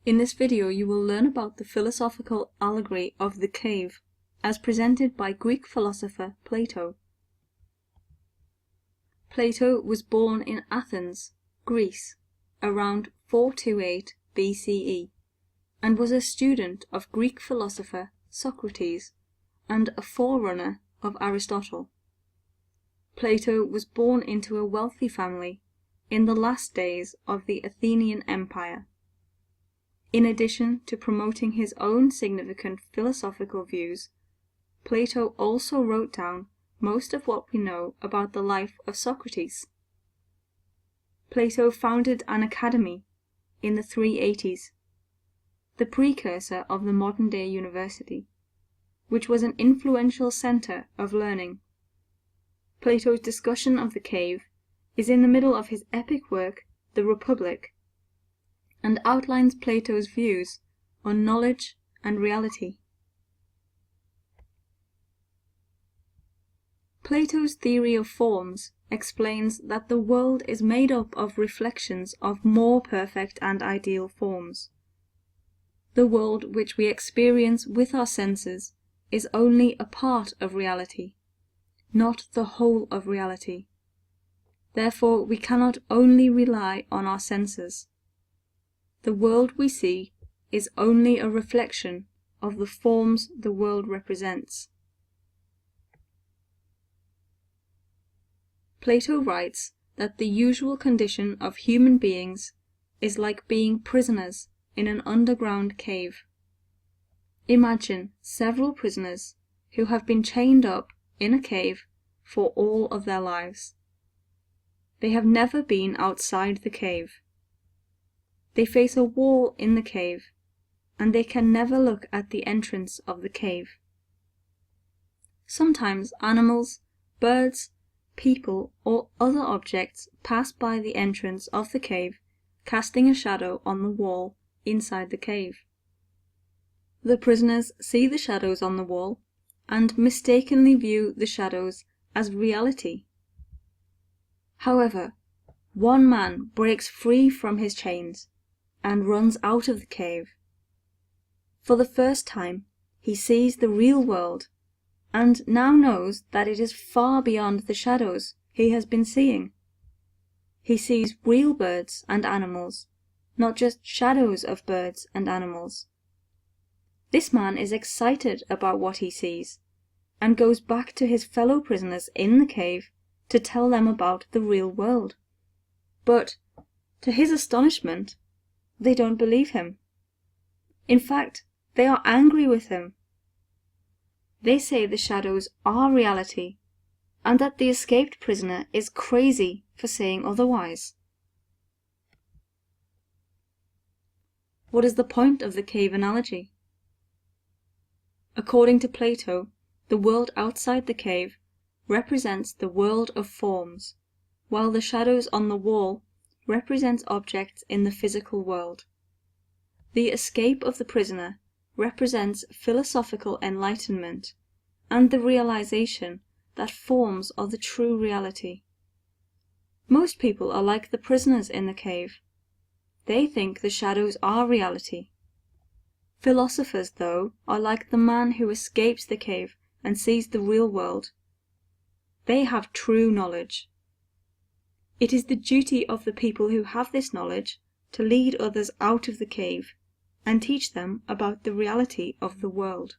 In this video you will learn about the philosophical allegory of the cave, as presented by Greek philosopher Plato. Plato was born in Athens, Greece, around 428 BCE, and was a student of Greek philosopher Socrates, and a forerunner of Aristotle. Plato was born into a wealthy family in the last days of the Athenian Empire. In addition to promoting his own significant philosophical views, Plato also wrote down most of what we know about the life of Socrates. Plato founded an academy in the 380s, the precursor of the modern-day university, which was an influential center of learning. Plato's discussion of the cave is in the middle of his epic work, The Republic, and outlines Plato's views on knowledge and reality. Plato's theory of forms explains that the world is made up of reflections of more perfect and ideal forms. The world which we experience with our senses is only a part of reality, not the whole of reality. Therefore, we cannot only rely on our senses. The world we see is only a reflection of the forms the world represents. Plato writes that the usual condition of human beings is like being prisoners in an underground cave. Imagine several prisoners who have been chained up in a cave for all of their lives. They have never been outside the cave. They face a wall in the cave, and they can never look at the entrance of the cave. Sometimes animals, birds, people, or other objects pass by the entrance of the cave, casting a shadow on the wall inside the cave. The prisoners see the shadows on the wall and mistakenly view the shadows as reality. However, one man breaks free from his chains and runs out of the cave. For the first time, he sees the real world, and now knows that it is far beyond the shadows he has been seeing. He sees real birds and animals, not just shadows of birds and animals. This man is excited about what he sees, and goes back to his fellow prisoners in the cave to tell them about the real world. But, to his astonishment, they don't believe him. In fact, they are angry with him. They say the shadows are reality, and that the escaped prisoner is crazy for saying otherwise. What is the point of the cave analogy? According to Plato, the world outside the cave represents the world of forms, while the shadows on the wall represent objects in the physical world. The escape of the prisoner represents philosophical enlightenment and the realization that forms are the true reality. Most people are like the prisoners in the cave. They think the shadows are reality. Philosophers, though, are like the man who escapes the cave and sees the real world. They have true knowledge. It is the duty of the people who have this knowledge to lead others out of the cave and teach them about the reality of the world.